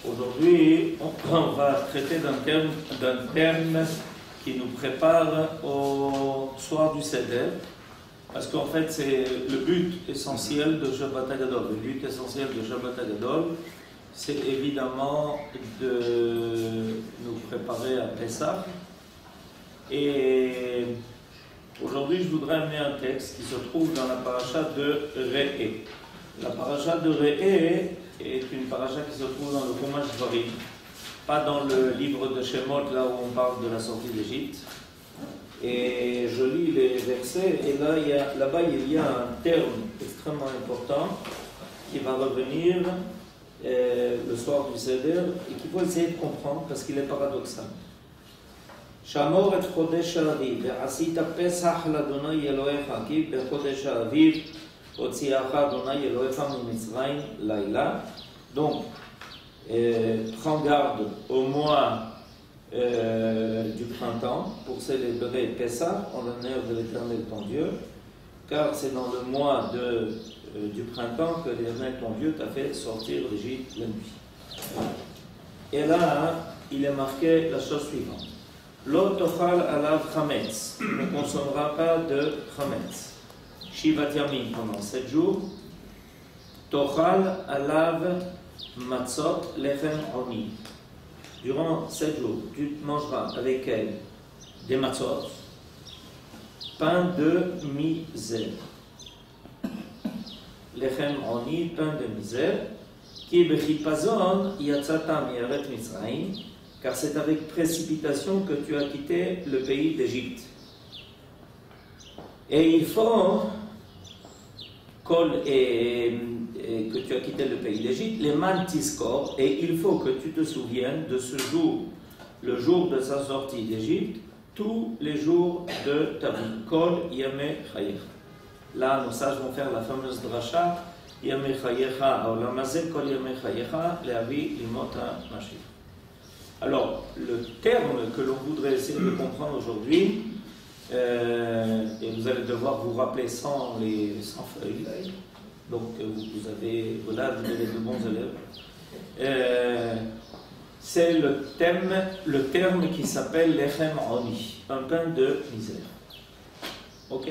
Aujourd'hui, on va traiter d'un terme qui nous prépare au soir du Seder, parce qu'en fait, c'est le but essentiel de Shabbat HaGadol. Le but essentiel de Shabbat HaGadol, c'est évidemment de nous préparer à Pessah. Et aujourd'hui, je voudrais amener un texte qui se trouve dans la paracha de Re'eh. La paracha de Re'eh est une paracha qui se trouve dans le Chumash Dvarim, pas dans le livre de Shemot, là où on parle de la sortie d'Égypte. Et je lis les versets, et là-bas, il y a un terme extrêmement important qui va revenir le soir du Seder et qu'il faut essayer de comprendre parce qu'il est paradoxal. Shamor et Chodesh Aviv, ve'asita Pesach l'Adonai Elohecha, ki bechodesh Aviv, otziacha Adonai Elohecha miMitzrayim laila. Donc, prends garde au mois du printemps pour célébrer Pessah en l'honneur de l'Éternel ton Dieu, car c'est dans le mois du printemps que l'Éternel ton Dieu t'a fait sortir d'Égypte la nuit. Et là, il est marqué la chose suivante. Lo tochal alav chametz, tu ne consommeras pas de chametz. Shivat yamin pendant 7 jours. Tochal alav matzot lechem oni. Durant 7 jours, tu mangeras avec elle des matzot, pain de misère. Lechem oni, pain de misère, qui bechipazon yatzata mi'aret Mitzrayim, car c'est avec précipitation que tu as quitté le pays d'Égypte. Et il faut que tu as quitté le pays d'Égypte, les mantiskor, et il faut que tu te souviennes de ce jour, le jour de sa sortie d'Égypte, tous les jours de ta vie. Kol yameh chayecha. Là, nos sages vont faire la fameuse dracha, yameh chayecha haolam hazeh, kol yameh chayecha, le'avi limot ha'mashiach. Alors, le terme que l'on voudrait essayer de comprendre aujourd'hui, et vous allez devoir vous rappeler sans feuilles, donc vous avez de bons élèves, c'est le terme qui s'appelle lechem oni, un pain de misère. Ok?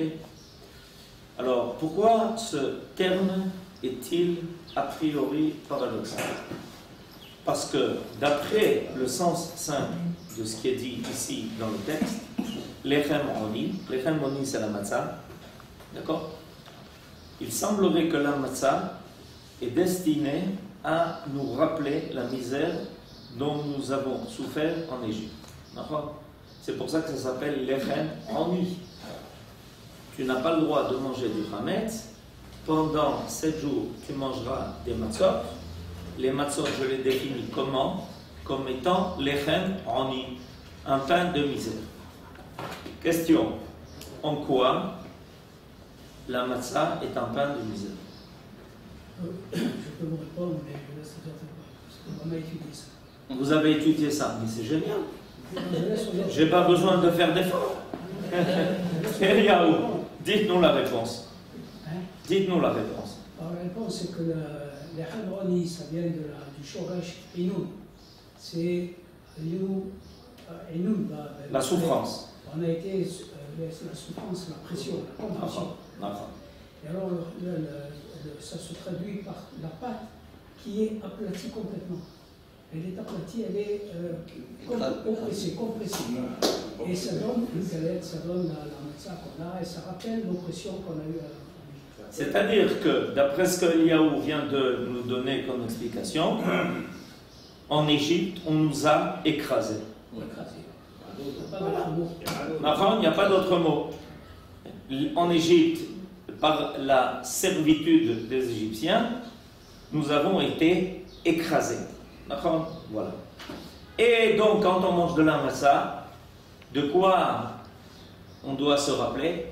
Alors, pourquoi ce terme est-il a priori paradoxal? Parce que d'après le sens simple de ce qui est dit ici dans le texte, lechem oni c'est la matzah, d'accord? Il semblerait que la matzah est destinée à nous rappeler la misère dont nous avons souffert en Égypte, d'accord? C'est pour ça que ça s'appelle lechem oni. Tu n'as pas le droit de manger du chametz. Pendant 7 jours, tu mangeras des matzot. Les matzot, je les définis comment? Comme étant lechem oni, un pain de misère. Question. En quoi la matzah est un pain de misère? Je peux vous répondre, mais je laisse faire parce qu'on a étudié ça. Vous avez étudié ça, mais c'est génial. J'ai pas besoin de faire d'efforts. Dites-nous la réponse. Dites-nous la réponse. Alors, la réponse, c'est que les Hadroni, ça vient du Shoresh Inoun. C'est Inoun. La souffrance. On a été la souffrance, la pression, la compression. Et alors, ça se traduit par la pâte qui est aplatie complètement. Elle est aplatie, elle est compressée. Et ça donne une galette, ça donne la matzah qu'on a, et ça rappelle l'oppression qu'on a eue à l'Égypte. C'est-à-dire que, d'après ce que Eliaou vient de nous donner comme explication, en Égypte, on nous a écrasés. Il n'y a pas d'autre mot. En Égypte, par la servitude des Égyptiens, nous avons été écrasés. D'accord? Voilà. Et donc, quand on mange de la matzah, de quoi on doit se rappeler?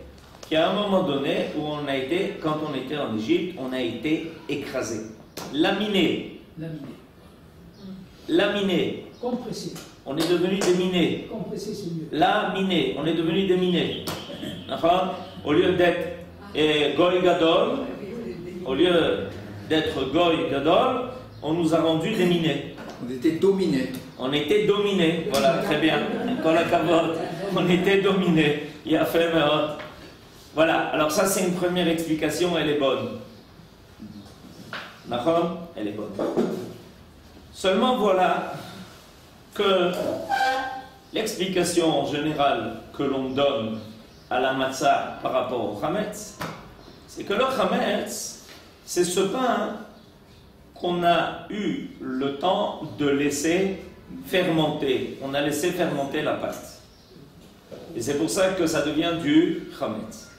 Qu'à un moment donné, où on a été, quand on était en Égypte, on a été écrasé. Laminé. Compressé. On est devenu des minés. Compressé, c'est mieux. Laminé. On est devenu des minés. D'accord? Au lieu d'être Goy Gadol, on nous a rendu des minés. On était dominés. On était dominés, voilà, très bien. Dans la cavote, on était dominés. Il a fait meurtre. Voilà, alors ça c'est une première explication, elle est bonne. D'accord? Elle est bonne. Seulement voilà que l'explication générale que l'on donne à la matzah par rapport au chametz, c'est que le chametz, c'est ce pain qu'on a eu le temps de laisser fermenter. On a laissé fermenter la pâte. Et c'est pour ça que ça devient du chametz.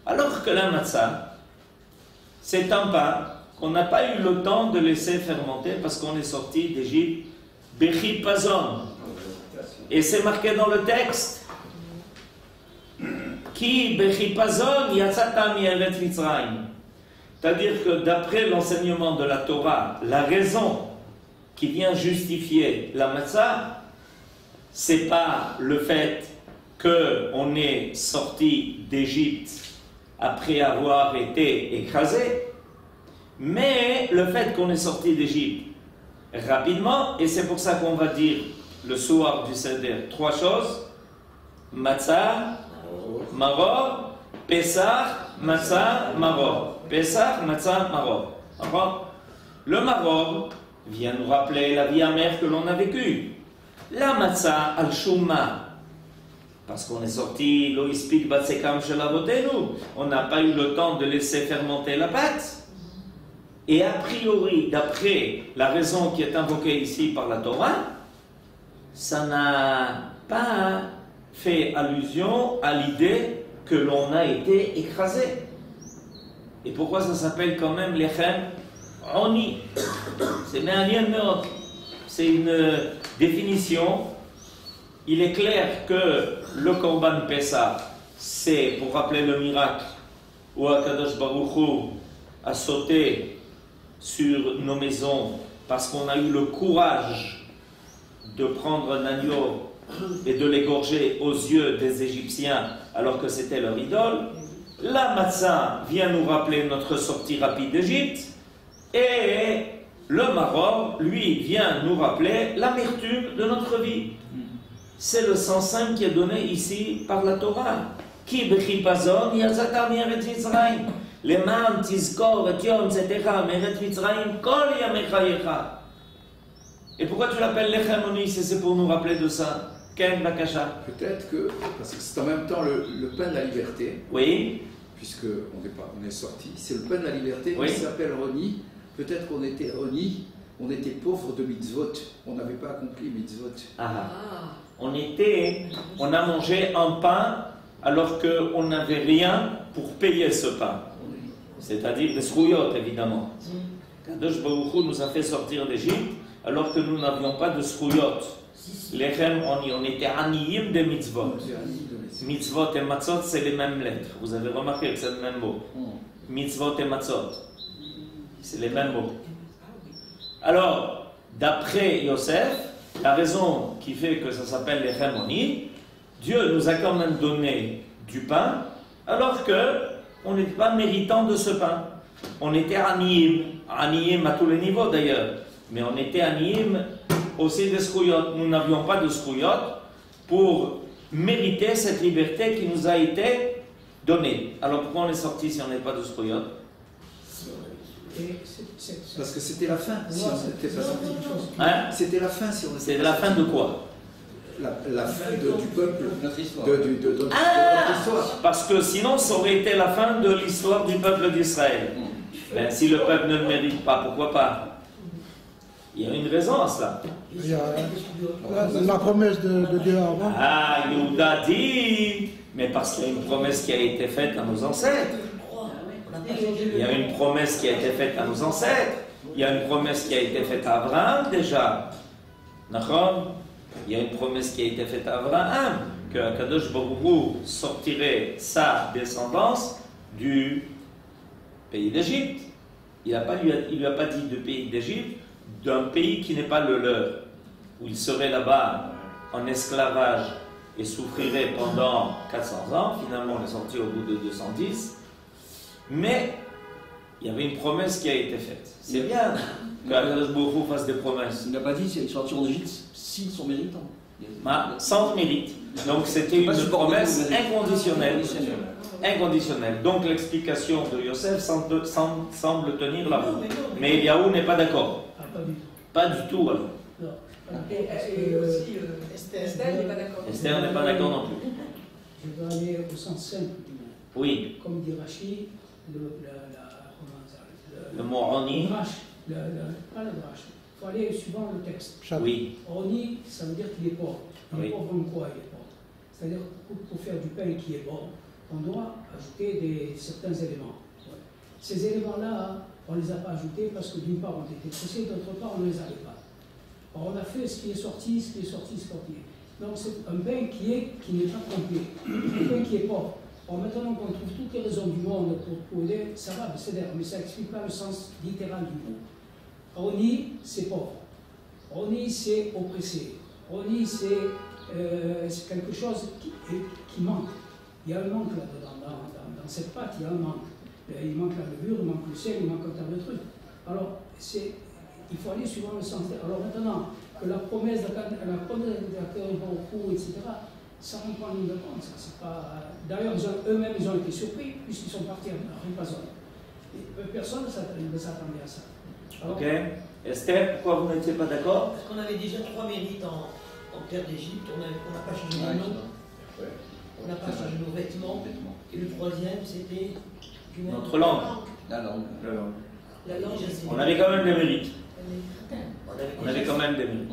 Alors que la matzah, c'est un pain qu'on n'a pas eu le temps de laisser fermenter parce qu'on est sorti d'Égypte bechipazon. Et c'est marqué dans le texte. Ki bechipazon yatzata mi'eretz Mitzrayim. C'est-à-dire que d'après l'enseignement de la Torah, la raison qui vient justifier la matzah, c'est pas le fait qu'on est sorti d'Égypte après avoir été écrasé, mais le fait qu'on est sorti d'Égypte rapidement, et c'est pour ça qu'on va dire le soir du Seder 3 choses: matzah, maror, Pessah, matzah, maror. Pessah, matzah, maror. Le maror vient nous rappeler la vie amère que l'on a vécue. La matzah al-shuma, parce qu'on est sorti, lo ispik batsekam shel avotenu, on n'a pas eu le temps de laisser fermenter la pâte. Et a priori, d'après la raison qui est invoquée ici par la Torah, ça n'a pas fait allusion à l'idée que l'on a été écrasé. Et pourquoi ça s'appelle quand même lechem oni? C'est c'est une définition. Il est clair que le Korban Pessah, c'est pour rappeler le miracle où Akadosh Baruch Hu a sauté sur nos maisons parce qu'on a eu le courage de prendre un agneau et de l'égorger aux yeux des Égyptiens alors que c'était leur idole. La matzah vient nous rappeler notre sortie rapide d'Égypte, et le maror, lui, vient nous rappeler l'amertume de notre vie. C'est le sens simple qui est donné ici par la Torah. Ki bechipazon yazata mi'eretz Mitzrayim, leman tizkor et yom tzedeka mi'eretz Mitzrayim kol yamei chayecha. Et pourquoi tu l'appelles lechem oni? C'est pour nous rappeler de ça. Ken Bakasha. Peut-être que, parce que c'est en même temps le pain de la liberté. Oui. Puisqu'on est sorti, c'est le pain de la liberté, oui. Il s'appelle Roni. Peut-être qu'on était Roni, on était pauvre de mitzvot, on n'avait pas accompli mitzvot. On a mangé un pain alors qu'on n'avait rien pour payer ce pain. C'est-à-dire des srouyot, évidemment. Kadosh Baruch Hu nous a fait sortir d'Égypte alors que nous n'avions pas de srouyot. Lechem, on était aniyim de mitzvot. Mitzvot et matzot, c'est les mêmes lettres. Vous avez remarqué que c'est le même mot. Mitzvot et matzot, c'est les mêmes mots. Alors, d'après Yosef, la raison qui fait que ça s'appelle les Oni, Dieu nous a quand même donné du pain, alors qu'on n'était pas méritant de ce pain. On était aniyim à tous les niveaux d'ailleurs, mais on était aniyim aussi des srouyot. Nous n'avions pas de srouyot pour mériter cette liberté qui nous a été donnée. Alors pourquoi on est sorti si on n'est pas de srouyot? Parce que c'était la fin si on n'était pas sorti. C'était la fin si on était. C'est la fin de quoi? La fin du peuple, notre histoire. De notre histoire. Parce que sinon ça aurait été la fin de l'histoire du peuple d'Israël. Ben, si le peuple ne le mérite pas, pourquoi pas? Il y a une raison à cela. Il y a la promesse de Dieu avant. Ah, Yehuda dit, mais parce qu'il y a une promesse qui a été faite à nos ancêtres. Il y a une promesse qui a été faite à nos ancêtres. Il y a une promesse qui a été faite à Abraham déjà. D'accord? Il y a une promesse qui a été faite à Abraham, que Kadosh Baruch Hu sortirait sa descendance du pays d'Égypte. Il ne lui a pas dit du pays d'Égypte, d'un pays qui n'est pas le leur, où il serait là-bas en esclavage et souffrirait pendant 400 ans. Finalement, on est sorti au bout de 210. Mais Il y avait une promesse qui a été faite. C'est bien qu'Akadosh Baruch Hu fasse des promesses. Il n'a pas dit qu'ils sortiront d'Égypte s'ils sont méritants. Sans mérite. Donc c'était une promesse inconditionnelle. Inconditionnelle. Donc l'explication de Yosef semble tenir la route. Mais Eliaou n'est pas d'accord. Pas du tout alors. Et aussi, Esther n'est pas d'accord. Esther n'est pas d'accord non plus. Je vais aller au sens simple du mot. Oui. Comme dit Rashi, le mot Oni. Pas le drash. Il faut aller suivant le texte. Oui. Oni, ça veut dire qu'il est pauvre. Il est pauvre en quoi il est pauvre? C'est-à-dire pour faire du pain qui est bon, on doit ajouter certains éléments. Ouais. Ces éléments-là, on ne les a pas ajoutés parce que d'une part on était pressés, d'autre part on ne les avait pas. Alors, on a fait ce qui est sorti, ce qui est sorti, ce qui est sorti. Donc c'est un pain qui n'est pas complet, un pain qui est pauvre. Alors maintenant qu'on trouve toutes les raisons du monde pour aider, ça va, mais ça n'explique pas le sens littéral du mot. Oni, c'est pauvre. Oni, c'est oppressé. Oni, c'est quelque chose qui manque. Il y a un manque là-dedans. Dans cette pâte, il y a un manque. Il manque la levure, il manque le sel, il manque un tas de trucs. Alors, il faut aller suivant le sens. Alors maintenant, que la promesse de beaucoup, etc., ça ne rend pas en ligne de compte. D'ailleurs, eux-mêmes, ils ont été surpris, puisqu'ils sont partis en ripassant. Personne ne s'attendait à ça. Alors, ok. Esther, pourquoi vous n'étiez pas d'accord? Parce qu'on avait déjà 3 mérites en terre d'Égypte, on n'a pas changé nos noms, on n'a pas changé nos vêtements, et le troisième c'était notre langue. La langue. La langue. On avait quand même des mérites. On avait quand même des mérites.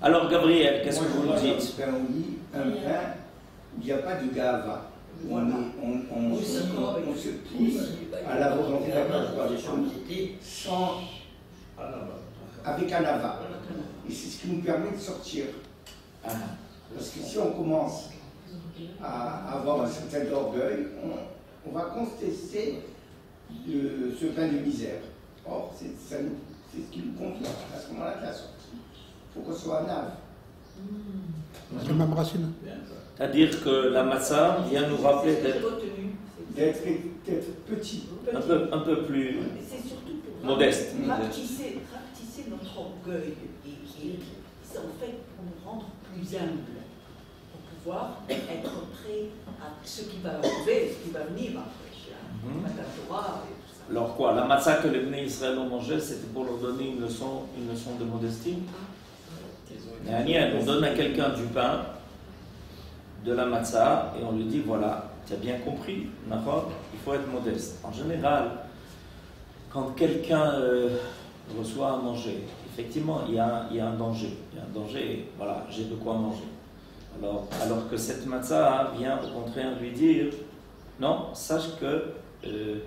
Alors Gabriel, qu'est-ce que vous nous dites? Un pain où il n'y a pas de gava. On se pousse à la volonté sans avec un ava. Et c'est ce qui nous permet de sortir. Parce que si on commence à avoir un certain orgueil, on va contester ce pain de misère. Or, c'est ce qui nous convient à ce moment-là de la sortie. Il faut qu'on soit un ave. C'est la même racine. C'est-à-dire que la massa vient nous rappeler d'être petit. Un peu plus modeste. Rapetisser notre orgueil et c'est en fait pour nous rendre plus humbles, pour pouvoir être prêts à ce qui va arriver, ce qui va venir après, la Torah et tout ça. Alors quoi? La matzah que les Bnei Israël ont mangé, c'était pour leur donner une leçon de modestie. On donne à quelqu'un du pain, de la matzah, et on lui dit voilà, tu as bien compris, il faut être modeste. En général, quand quelqu'un reçoit à manger, effectivement, il y a un danger. Il y a un danger, voilà, j'ai de quoi manger. Alors que cette matzah vient au contraire lui dire non, sache que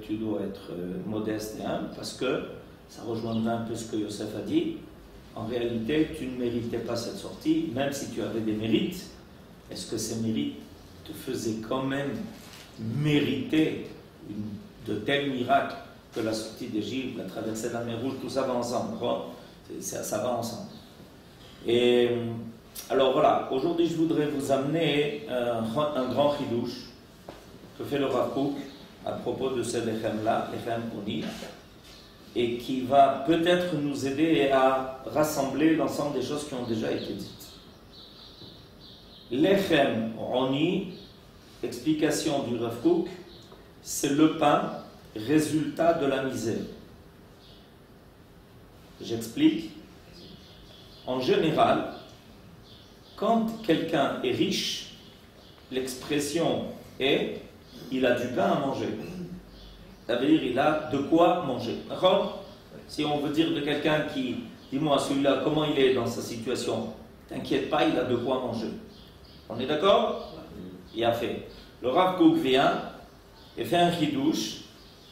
tu dois être modeste et humble, parce que ça rejoindra un peu ce que Yosef a dit. En réalité, tu ne méritais pas cette sortie, même si tu avais des mérites. Est-ce que ces mérites te faisaient quand même mériter de tels miracles que la sortie d'Égypte, la traversée de la mer Rouge, tout ça va ensemble. Ça va ensemble. Et alors voilà, aujourd'hui je voudrais vous amener un grand chidouche que fait le Rav Kook à propos de ce lechem-là, lechem Oni, et qui va peut-être nous aider à rassembler l'ensemble des choses qui ont déjà été dites. Lechem Oni, explication du Rav Kook, c'est le pain résultat de la misère. J'explique. En général, quand quelqu'un est riche, l'expression est « il a du pain à manger ». Ça veut dire il a de quoi manger. D'accord? Si on veut dire de quelqu'un qui, dis-moi celui-là, comment il est dans sa situation, t'inquiète pas, il a de quoi manger. On est d'accord? Il a fait. Le Rav Kook vient et fait un chidouche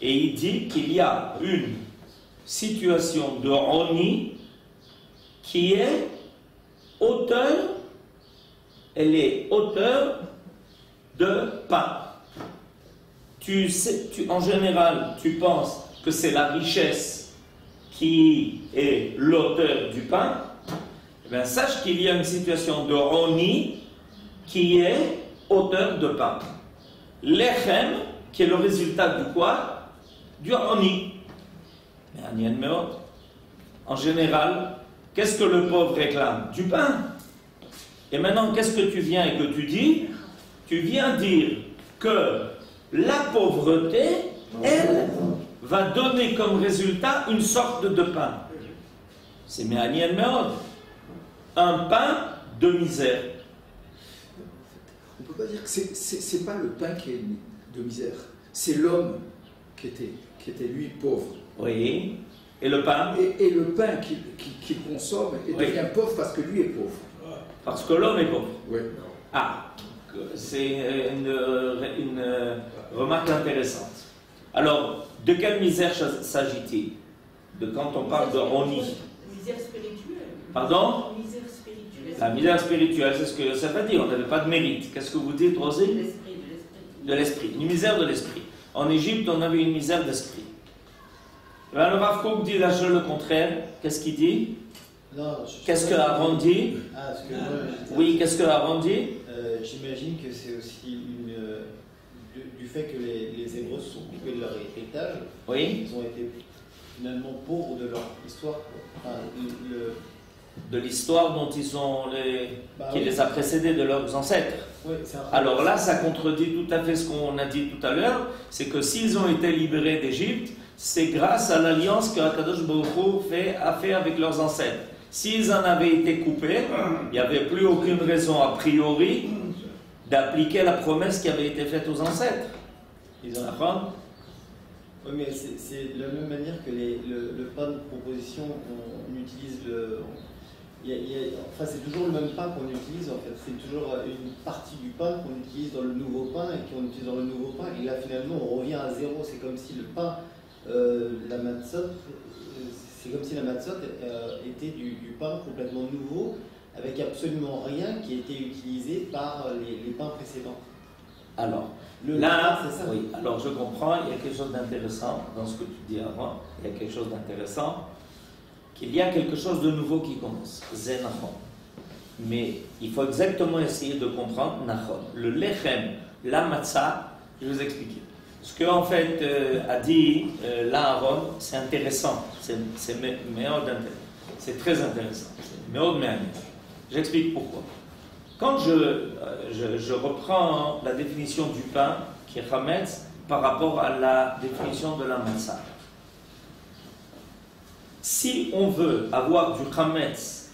et il dit qu'il y a une situation de Oni qui est auteur, elle est auteur de pain. En général, tu penses que c'est la richesse qui est l'auteur du pain. Eh bien, sache qu'il y a une situation de Oni qui est auteur de pain. Lechem, qui est le résultat de quoi? du Oni. Mais Anien Meot. En général, qu'est-ce que le pauvre réclame? Du pain. Et maintenant, qu'est-ce que tu viens et que tu dis? Tu viens dire que la pauvreté, elle, va donner comme résultat une sorte de pain. C'est Me'anien Meod. Un pain de misère. On ne peut pas dire que c'est pas le pain qui est de misère, c'est l'homme qui était lui pauvre. Oui. Et le pain? Et le pain qu'il consomme et devient pauvre parce que lui est pauvre. Parce que l'homme est pauvre. Oui. Ah, c'est une remarque intéressante. Alors, de quelle misère s'agit-il? De quand on parle de Oni? Misère spirituelle. Pardon? Misère spirituelle. La misère spirituelle, c'est ce que ça veut dire. On n'avait pas de mérite. Qu'est-ce que vous dites, Rosé? De l'esprit. Une misère de l'esprit. En Égypte, on avait une misère d'esprit. Le Rav Kook dit la chose le contraire. Qu'est-ce qu'il dit? Qu'est-ce que Aaron dit? Oui, qu'est-ce que Aaron dit? J'imagine que c'est aussi du fait que les Hébreux se sont coupés de leur héritage. Oui. Ils ont été finalement pauvres de leur histoire. Enfin, de l'histoire dont ils ont qui les a précédés de leurs ancêtres. Oui, alors là, ça contredit tout à fait ce qu'on a dit tout à l'heure, c'est que s'ils ont été libérés d'Égypte, c'est grâce à l'alliance que Akadosh Baruch Hu a fait avec leurs ancêtres. S'ils en avaient été coupés, il n'y avait plus aucune raison a priori d'appliquer la promesse qui avait été faite aux ancêtres. Ils en apprennent. Oui, mais c'est de la même manière que le pain de proposition, on utilise enfin, c'est toujours le même pain qu'on utilise, en fait. C'est toujours une partie du pain qu'on utilise dans le nouveau pain et qu'on utilise dans le nouveau pain. Et là, finalement, on revient à zéro. C'est comme si le pain, la matzot, c'est comme si la matzot était du pain complètement nouveau, avec absolument rien qui était utilisé par les pains précédents. Alors, là, c'est ça. Oui, alors je comprends, il y a quelque chose d'intéressant dans ce que tu dis avant, il y a quelque chose d'intéressant, qu'il y a quelque chose de nouveau qui commence, c'est Nachon. Mais il faut exactement essayer de comprendre Nachon. Le lechem, la matzah, je vais vous expliquer. Ce qu'en fait a dit là Aaron, c'est intéressant, c'est très intéressant, c'est méod méanier. J'explique pourquoi. Quand je reprends la définition du pain, qui est chametz, par rapport à la définition de la matzah. Si on veut avoir du chametz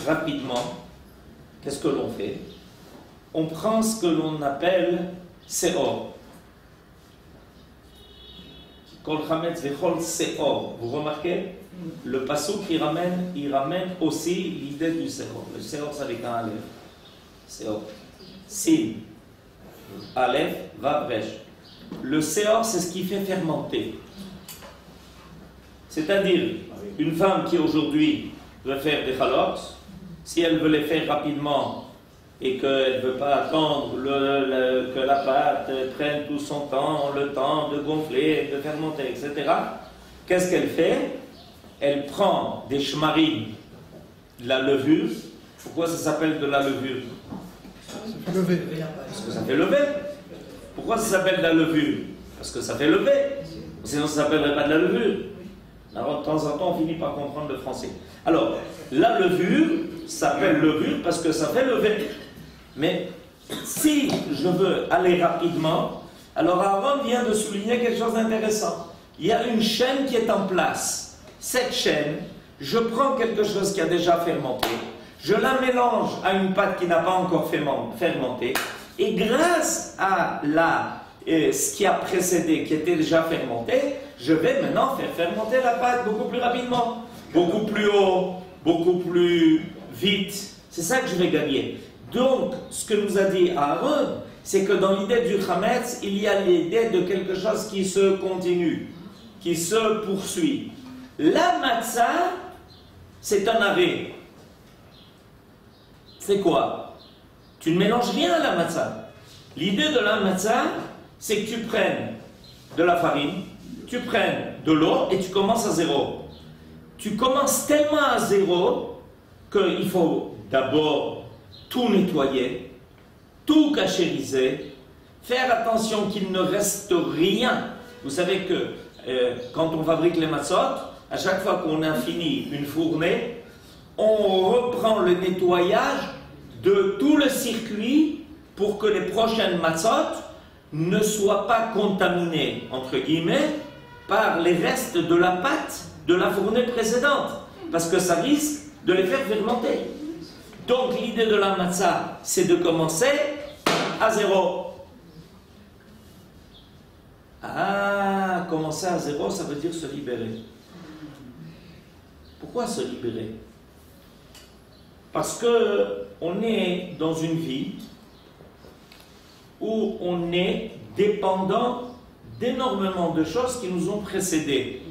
rapidement, qu'est-ce que l'on fait? On prend ce que l'on appelle seor. Kol chametz vechol seor. Vous remarquez? Le passouk il ramène aussi l'idée du seor. Le seor, c'est avec un aleph. Seor. Sin. Aleph, va brèche. Le seor, c'est ce qui fait fermenter. C'est-à-dire, une femme qui aujourd'hui veut faire des chalotes, si elle veut les faire rapidement et qu'elle ne veut pas attendre que la pâte prenne tout son temps, le temps de gonfler, de fermenter, etc., qu'est-ce qu'elle fait? Elle prend des shmarim, de la levure. Pourquoi ça s'appelle de la levure? Ça fait lever. Parce que ça fait lever. Pourquoi ça s'appelle de la levure? Parce que ça fait lever. Sinon ça ne s'appellerait pas de la levure. Alors de temps en temps on finit par comprendre le français. Alors, la levure s'appelle levure parce que ça fait lever. Mais si je veux aller rapidement, alors Aaron vient de souligner quelque chose d'intéressant. Il y a une chaîne qui est en place. Cette chaîne, je prends quelque chose qui a déjà fermenté, je la mélange à une pâte qui n'a pas encore fermenté, et grâce à ce qui a précédé, qui était déjà fermenté, je vais maintenant faire fermenter la pâte beaucoup plus rapidement, beaucoup plus haut, beaucoup plus vite. C'est ça que je vais gagner. Donc, ce que nous a dit Aaron, c'est que dans l'idée du chametz, il y a l'idée de quelque chose qui se continue, qui se poursuit. La matzah, c'est un arrêt. C'est quoi? Tu ne mélanges rien à la matzah. L'idée de la matzah, c'est que tu prennes de la farine, tu prennes de l'eau et tu commences à zéro. Tu commences tellement à zéro qu'il faut d'abord tout nettoyer, tout cachériser, faire attention qu'il ne reste rien. Vous savez que quand on fabrique les matzot, à chaque fois qu'on a fini une fournée, on reprend le nettoyage de tout le circuit pour que les prochaines matzot ne soient pas contaminées, entre guillemets, par les restes de la pâte de la fournée précédente, parce que ça risque de les faire fermenter. Donc l'idée de la matzah, c'est de commencer à zéro. Ah, commencer à zéro, ça veut dire se libérer. Pourquoi se libérer? Parce que on est dans une vie où on est dépendant d'énormément de choses qui nous ont précédés.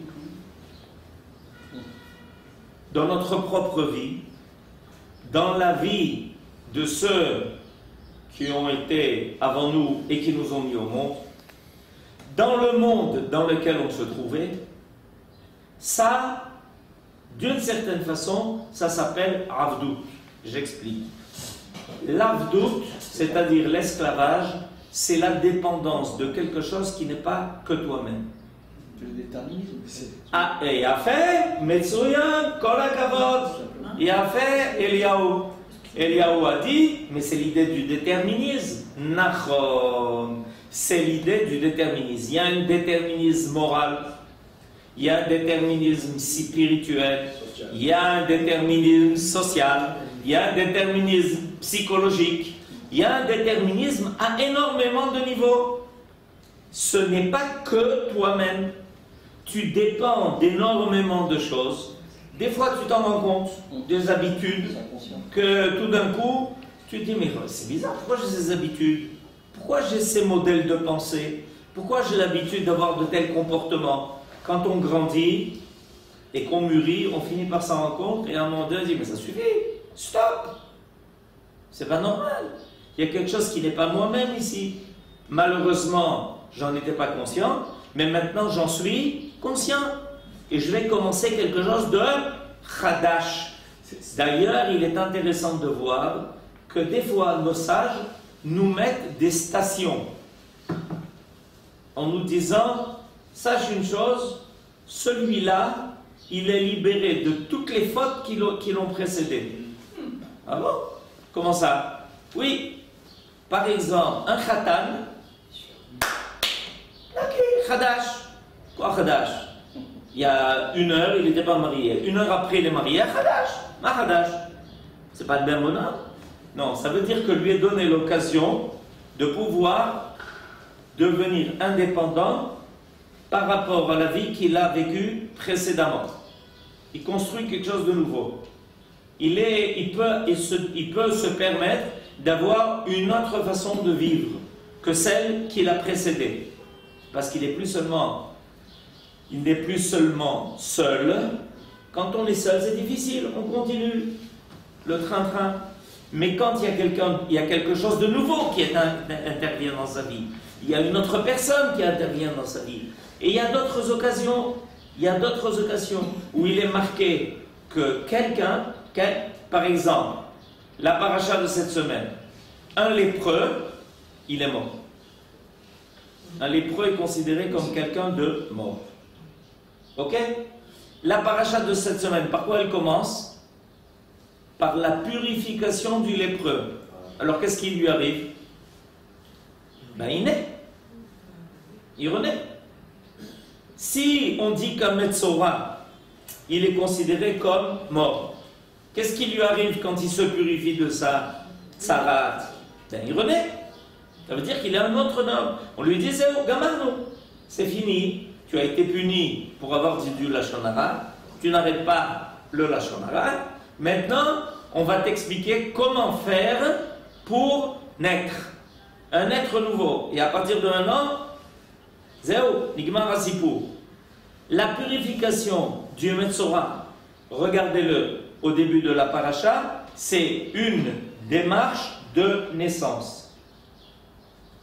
Dans notre propre vie, dans la vie de ceux qui ont été avant nous et qui nous ont mis au monde, dans le monde dans lequel on se trouvait, ça, d'une certaine façon, ça s'appelle avdout. J'explique. L'avdout, c'est-à-dire l'esclavage, c'est la dépendance de quelque chose qui n'est pas que toi-même. Le déterminisme. Ah, et il a fait Metsuyan, Kol HaKavod. Il a fait Eliyahu. Eliyahu a dit, mais c'est l'idée du déterminisme. Nachon. C'est l'idée du déterminisme. Il y a un déterminisme moral, il y a un déterminisme spirituel, il y a un déterminisme social, il y a un déterminisme psychologique, il y a un déterminisme à énormément de niveaux. Ce n'est pas que toi-même. Tu dépends d'énormément de choses. Des fois, tu t'en rends compte, des habitudes, que tout d'un coup, tu te dis, mais c'est bizarre, pourquoi j'ai ces habitudes? Pourquoi j'ai ces modèles de pensée? Pourquoi j'ai l'habitude d'avoir de tels comportements? Quand on grandit et qu'on mûrit, on finit par s'en rendre compte et à un moment donné, on dit, mais ça suffit, stop! C'est pas normal. Il y a quelque chose qui n'est pas moi-même ici. Malheureusement, j'en étais pas conscient, mais maintenant j'en suis conscient. Et je vais commencer quelque chose de chadash. D'ailleurs, il est intéressant de voir que des fois, nos sages nous mettent des stations en nous disant, sache une chose, celui-là, il est libéré de toutes les fautes qui l'ont précédé. Ah bon? Comment ça? Oui. Par exemple, un khatan, chadash. Quoi chadash? Il y a 1 heure, il n'était pas marié. 1 heure après, il est marié. Chadash. Ma chadash. C'est pas le même bonheur? Non, ça veut dire que lui est donné l'occasion de pouvoir devenir indépendant par rapport à la vie qu'il a vécue précédemment. Il construit quelque chose de nouveau. Il peut se permettre d'avoir une autre façon de vivre que celle qui l'a précédée. Parce qu'il n'est plus seulement seul. Quand on est seul, c'est difficile, on continue le train-train. Mais quand il y a quelque chose de nouveau qui intervient dans sa vie, il y a une autre personne qui intervient dans sa vie, et il y a d'autres occasions où il est marqué que quelqu'un, par exemple, la paracha de cette semaine, un lépreux, il est mort. Un lépreux est considéré comme quelqu'un de mort. Ok? La paracha de cette semaine, par quoi elle commence? Par la purification du lépreux. Alors qu'est-ce qui lui arrive? Ben il naît. Il renaît. Si on dit qu'un Metzora, il est considéré comme mort, qu'est-ce qui lui arrive quand il se purifie de sa tsarat? Ben il renaît. Ça veut dire qu'il est un autre homme. On lui dit, c'est Gamarno. C'est fini. Tu as été puni pour avoir dit du Lachon Hara. Tu n'arrêtes pas le Lachon Hara. Maintenant, on va t'expliquer comment faire pour naître. Un être nouveau. Et à partir de maintenant, Zéo, Nigmar Asipur. La purification du Metzora, regardez-le au début de la paracha, c'est une démarche de naissance.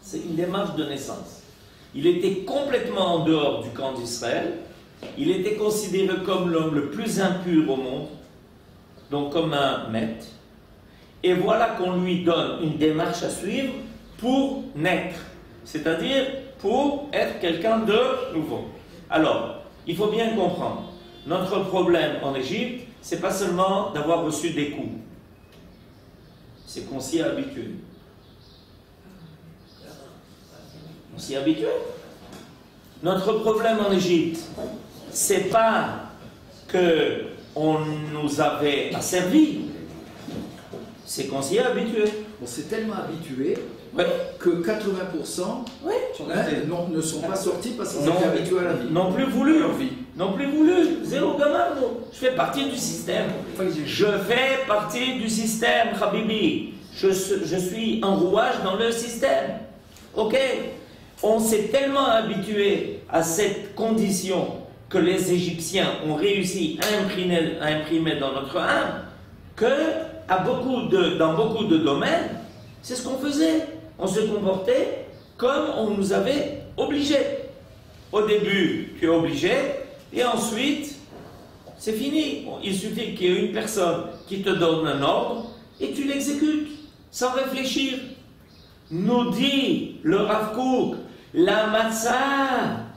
C'est une démarche de naissance. Il était complètement en dehors du camp d'Israël. Il était considéré comme l'homme le plus impur au monde, donc comme un maître. Et voilà qu'on lui donne une démarche à suivre pour naître, c'est-à-dire pour être quelqu'un de nouveau. Alors, il faut bien comprendre, notre problème en Égypte, c'est pas seulement d'avoir reçu des coups, c'est qu'on s'y est habitué. On s'y est habitué. Notre problème en Égypte, c'est pas que on nous avait asservis, c'est qu'on s'y est habitué. On s'est tellement habitué Ouais. que 80% Ouais. ne sont pas sortis parce qu'ils étaient habitués à la vie. Non plus voulu. Leur vie. Non plus voulu. Zéro gamin. Je fais partie du système. Je fais partie du système, Habibi. Je suis un rouage dans le système. Ok? On s'est tellement habitué à cette condition que les Égyptiens ont réussi à imprimer dans notre âme que dans beaucoup de domaines, c'est ce qu'on faisait. On se comportait comme on nous avait obligés. Au début, tu es obligé, et ensuite, c'est fini. Il suffit qu'il y ait une personne qui te donne un ordre, et tu l'exécutes, sans réfléchir. Nous dit le Rav Kook, la matzah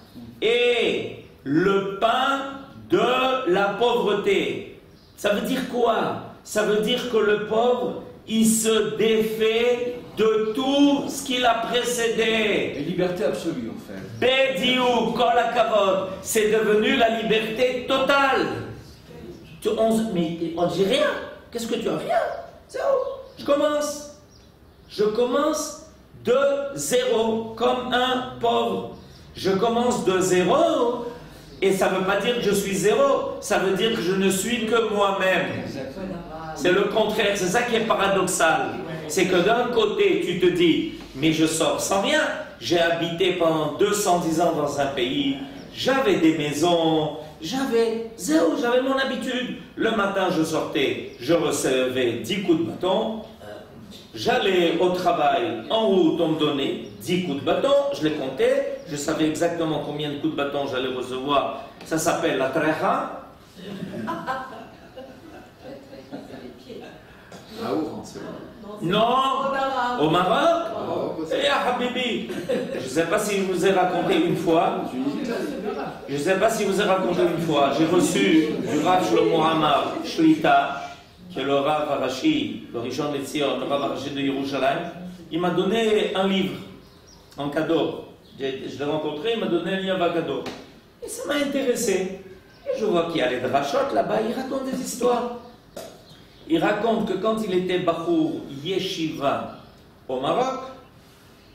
est le pain de la pauvreté. Ça veut dire quoi? Ça veut dire que le pauvre, il se défait de tout ce qui l'a précédé. Et liberté absolue, en fait. Bediou, kol hakavod, c'est devenu la liberté totale. Mais on dit rien. Qu'est-ce que tu as? Rien. Zéro. Je commence de zéro, comme un pauvre. Je commence de zéro, et ça ne veut pas dire que je suis zéro. Ça veut dire que je ne suis que moi-même. C'est le contraire, c'est ça qui est paradoxal. C'est que d'un côté, tu te dis, mais je sors sans rien. J'ai habité pendant 210 ans dans un pays, j'avais des maisons, j'avais mon habitude. Le matin, je sortais, je recevais 10 coups de bâton. J'allais au travail, en route, on me donnait 10 coups de bâton, je les comptais, je savais exactement combien de coups de bâton j'allais recevoir. Ça s'appelle la trecha. À Oran, c'est vrai. Non, au Maroc. Eh, Habibi, je ne sais pas si je vous ai raconté une fois. J'ai reçu du Rav Shlomo Amar Shlita, qui est le Rav Arashi, le Rishon LeZion, le Rav Arashi de Yerushalayim. Il m'a donné un livre en cadeau. Je l'ai rencontré, il m'a donné un livre en cadeau. Et ça m'a intéressé. Et je vois qu'il y a les drachot là-bas, il raconte des histoires. Il raconte que quand il était Bachour Yeshiva au Maroc,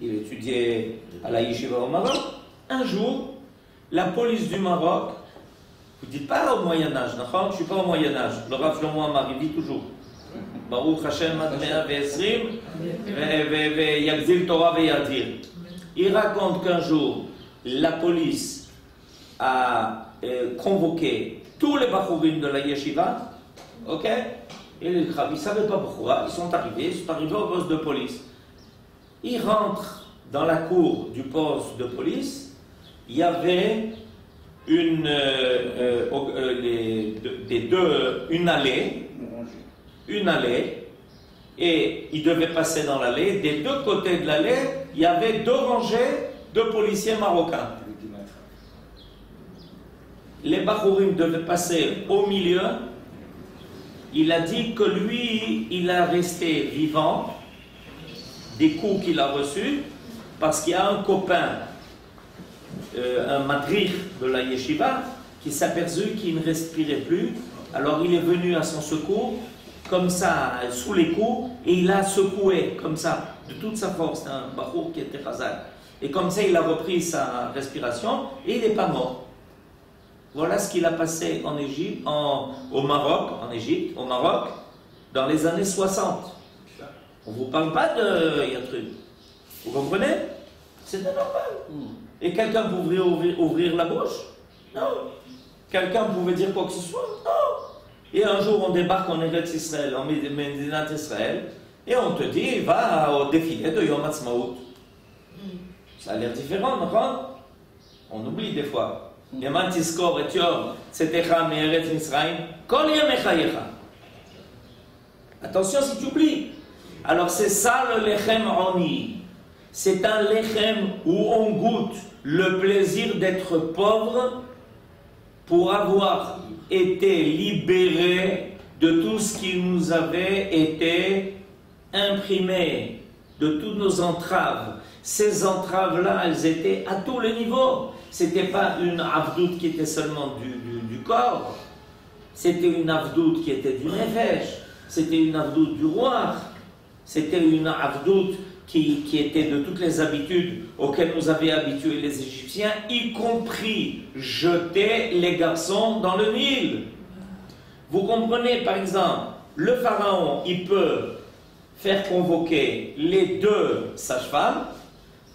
il étudiait à la Yeshiva au Maroc, un jour, la police du Maroc, vous ne dites pas au Moyen-Âge, je ne suis pas au Moyen-Âge, le Rav Shlomo Amar, il vit toujours. Baruch Hashem Admea Ve'esrim, Yagzil Torah Ve'yadir. Il raconte qu'un jour, la police a convoqué tous les Bachourim de la Yeshiva, ok? Et les Rav, ils ne savaient pas pourquoi, ils sont arrivés au poste de police. Ils rentrent dans la cour du poste de police, il y avait une allée, et ils devaient passer dans l'allée. Des deux côtés de l'allée, il y avait 2 rangées de policiers marocains. Les Bachourim devaient passer au milieu. Il a dit que lui, il a resté vivant des coups qu'il a reçus parce qu'il y a un copain, un madrich de la yeshiva, qui s'est aperçu qu'il ne respirait plus. Alors il est venu à son secours, comme ça, sous les coups, et il a secoué, comme ça, de toute sa force. C'est un bachour qui était chazal. Et comme ça, il a repris sa respiration, et il n'est pas mort. Voilà ce qu'il a passé en Égypte, au Maroc, dans les années 60. On ne vous parle pas de Yatruc. Vous comprenez? C'était normal. Et quelqu'un pouvait ouvrir la bouche? Non. Quelqu'un pouvait dire quoi que ce soit? Non. Et un jour, on débarque en Eretz Israël, en Médinat Israël, et on te dit, va au défilé de Yom Ha'atzmaut. Ça a l'air différent, non? On oublie des fois. Yaman Tiskor et Yom Tzetecha Me'eretz Misraïm, Kol Yamecha Yecha. Attention si tu oublies. Alors c'est ça le lechem oni. C'est un lechem où on goûte le plaisir d'être pauvre pour avoir été libérés de tout ce qui nous avait été imprimé, de toutes nos entraves. Ces entraves-là, elles étaient à tous les niveaux. C'était pas une avdoute qui était seulement du corps, c'était une avdoute qui était du nefesh, c'était une avdoute du roi, c'était une avdoute qui était de toutes les habitudes auxquelles nous avaient habitués les Égyptiens, y compris jeter les garçons dans le Nil. Vous comprenez, par exemple, le pharaon, il peut faire convoquer les 2 sages-femmes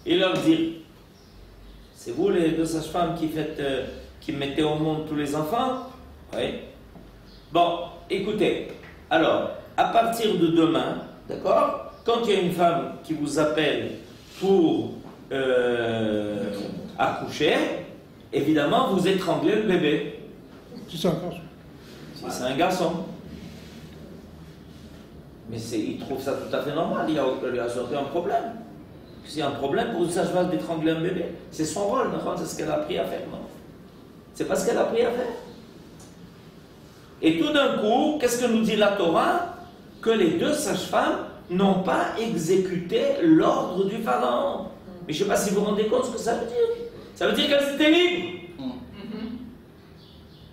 et leur dire: c'est vous les 2 sages-femmes qui mettez au monde tous les enfants? Oui. Bon, écoutez, alors, à partir de demain, d'accord, quand il y a une femme qui vous appelle pour accoucher, évidemment, vous étranglez le bébé. Si c'est un garçon. Si c'est un garçon. Mais il trouve ça tout à fait normal, il y a surtout un problème. S'il y a un problème pour une sage-femme d'étrangler un bébé, c'est son rôle, c'est ce qu'elle a appris à faire, non? C'est pas ce qu'elle a appris à faire. Et tout d'un coup, qu'est-ce que nous dit la Torah? Que les 2 sages-femmes n'ont pas exécuté l'ordre du pharaon. Mais je ne sais pas si vous vous rendez compte ce que ça veut dire. Ça veut dire qu'elles étaient libres.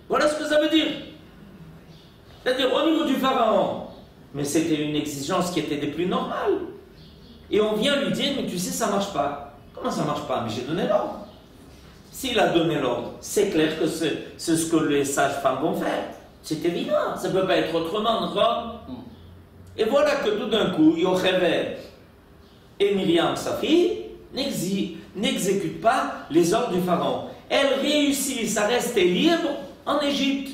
Voilà ce que ça veut dire. C'est-à-dire au niveau du pharaon, mais c'était une exigence qui était des plus normales. Et on vient lui dire: mais tu sais, ça ne marche pas. Comment ça ne marche pas? Mais j'ai donné l'ordre. S'il a donné l'ordre, c'est clair que c'est ce que les sages-femmes vont faire. C'est évident, ça ne peut pas être autrement, d'accord? Et voilà que tout d'un coup, Yocheved et Myriam, sa fille, n'exécutent pas les ordres du pharaon. Elles réussissent à rester libres en Égypte.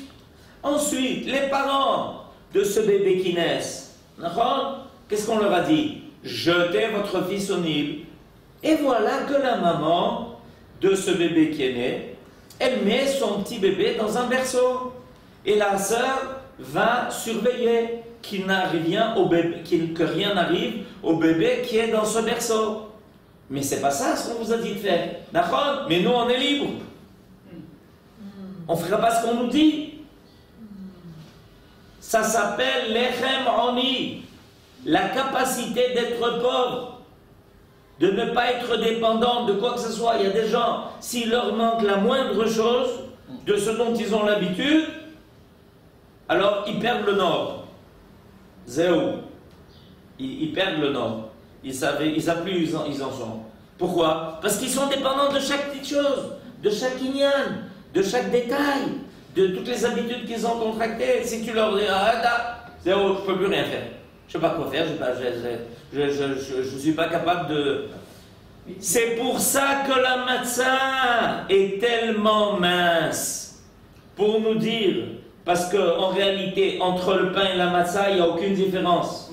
Ensuite, les parents de ce bébé qui naissent, d'accord? Qu'est-ce qu'on leur a dit? Jetez votre fils au Nil. Et voilà que la maman de ce bébé qui est né, elle met son petit bébé dans un berceau. Et la sœur va surveiller que rien n'arrive au bébé qui est dans ce berceau. Mais c'est pas ça ce qu'on vous a dit de faire. D'accord? Mais nous, on est libre. On ne fera pas ce qu'on nous dit. Ça s'appelle l'echem oni, la capacité d'être pauvre, de ne pas être dépendant de quoi que ce soit. Il y a des gens, s'il leur manque la moindre chose de ce dont ils ont l'habitude, alors ils perdent le nord. Zéou. Ils perdent le nord. Ils savent plus où ils en sont. Pourquoi? Parce qu'ils sont dépendants de chaque petite chose, de chaque inyan, de chaque détail, de toutes les habitudes qu'ils ont contractées. Si tu leur dis: ah, zéou, je ne peux plus rien faire. Je ne sais pas quoi faire, je ne suis pas capable de... C'est pour ça que la matzah est tellement mince. Pour nous dire... Parce qu'en réalité, entre le pain et la matzah, il n'y a aucune différence.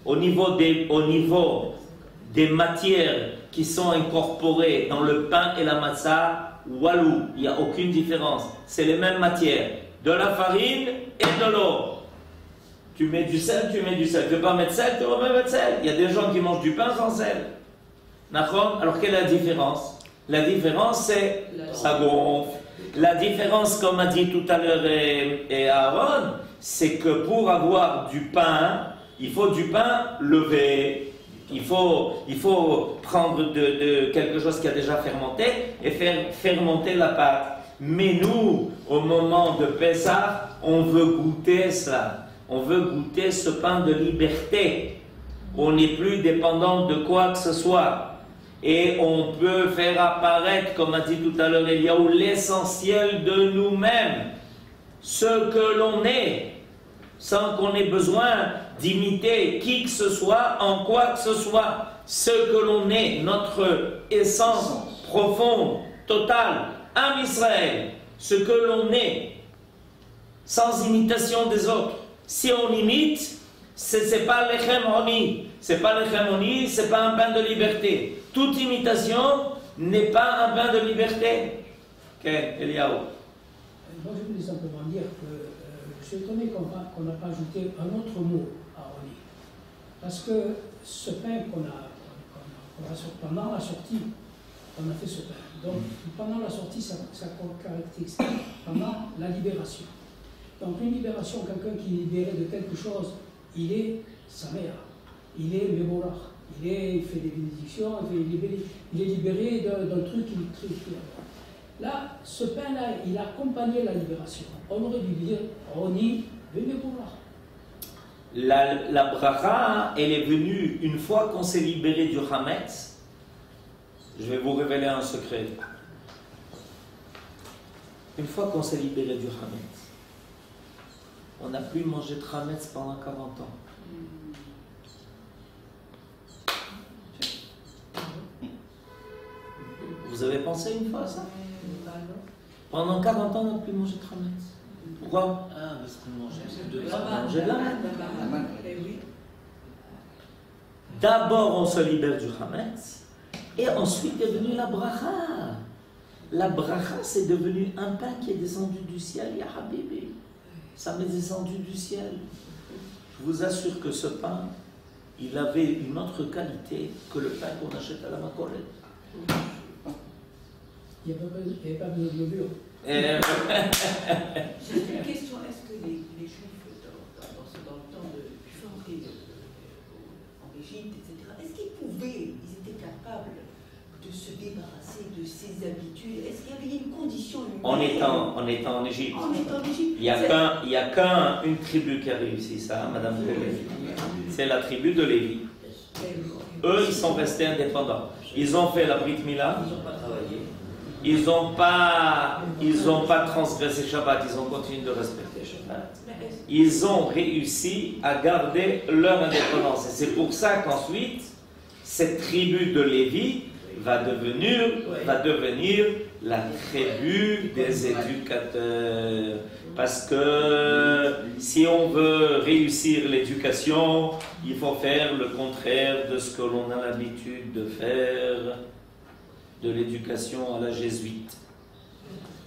Au niveau des matières qui sont incorporées dans le pain et la matzah, walou, il n'y a aucune différence. C'est les mêmes matières. De la farine et de l'eau. Tu mets du sel, tu mets du sel. Tu ne veux pas mettre sel, tu vas mettre sel. Il y a des gens qui mangent du pain sans sel. D'accord? Alors quelle est la différence? La différence, c'est ça gonfle. La différence, comme a dit tout à l'heure et Aaron, c'est que pour avoir du pain, il faut du pain levé. Il faut prendre de quelque chose qui a déjà fermenté et faire fermenter la pâte. Mais nous, au moment de Pessah, on veut goûter ça. On veut goûter ce pain de liberté. On n'est plus dépendant de quoi que ce soit. Et on peut faire apparaître, comme a dit tout à l'heure Eliaou, l'essentiel de nous-mêmes, ce que l'on est, sans qu'on ait besoin d'imiter qui que ce soit, en quoi que ce soit, ce que l'on est, notre essence profonde, totale, Am Israël, ce que l'on est, sans imitation des autres. Si on imite, ce n'est pas l'echem oni, c'est pas l'echem oni, c'est pas un pain de liberté. Toute imitation n'est pas un pain de liberté. Ok, Eliaou. Moi, je voulais simplement dire que je suis étonné qu'on n'a pas ajouté un autre mot à oni. Parce que ce pain qu'on a pendant la sortie, on a fait ce pain Donc, pendant la sortie, ça caractérise pendant la libération. Donc, une libération, quelqu'un qui est libéré de quelque chose, il est sa mère, il est mémoire, il fait des bénédictions, il est libéré d'un truc qui est très. Là, ce pain-là, il a accompagné la libération. On aurait dû dire, Roni, mémoire. La bracha, elle est venue une fois qu'on s'est libéré du Hametz. Je vais vous révéler un secret. Une fois qu'on s'est libéré du Hametz, on n'a plus mangé de Hametz pendant 40 ans. Vous avez pensé une fois à ça? Pendant 40 ans, on n'a plus mangé de Hametz. Pourquoi? Parce qu'on mangeait de la manne. D'abord, on se libère du Hametz, et ensuite est venue la bracha. La bracha, c'est devenu un pain qui est descendu du ciel, ya habibi. Ça m'est descendu du ciel. Je vous assure que ce pain, il avait une autre qualité que le pain qu'on achète à la Macolet. Il n'y avait pas besoin de levure. J'ai une question. Est-ce que les Juifs, dans le temps de Pharaon, en Égypte, etc., est-ce qu'ils étaient capables de se débarrasser de ces habitudes? Est-ce qu'il y avait une condition humaine? En étant en Égypte. Il n'y a qu'une tribu qui a réussi ça, Madame Lévi. C'est la tribu de Lévi. Eux, ils sont restés indépendants. Ils ont fait la Brit Mila. Ils n'ont pas travaillé. Ils n'ont pas transgressé Shabbat, ils ont continué de respecter Shabbat. Ils ont réussi à garder leur indépendance. Et c'est pour ça qu'ensuite, cette tribu de Lévi va devenir la tribu des éducateurs. Parce que si on veut réussir l'éducation, il faut faire le contraire de ce que l'on a l'habitude de faire, de l'éducation à la jésuite.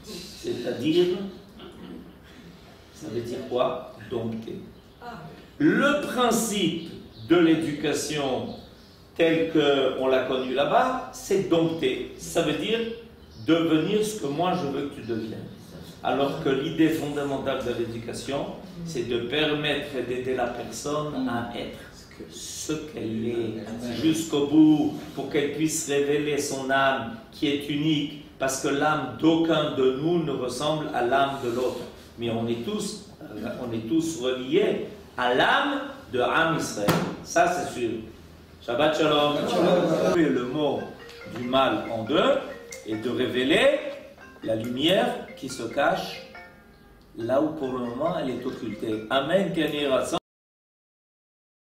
C'est-à-dire, ça veut dire quoi? Dompter. Le principe de l'éducation tel qu'on l'a connu là-bas, c'est dompter. Ça veut dire devenir ce que moi je veux que tu deviennes. Alors que l'idée fondamentale de l'éducation, c'est de permettre et d'aider la personne à être ce qu'elle est jusqu'au bout, pour qu'elle puisse révéler son âme qui est unique, parce que l'âme d'aucun de nous ne ressemble à l'âme de l'autre. Mais on est tous reliés à l'âme de Am Israël. Ça c'est sûr. Shabbat Shalom. Le mot du mal en deux et de révéler la lumière qui se cache là où pour le moment elle est occultée. Amen.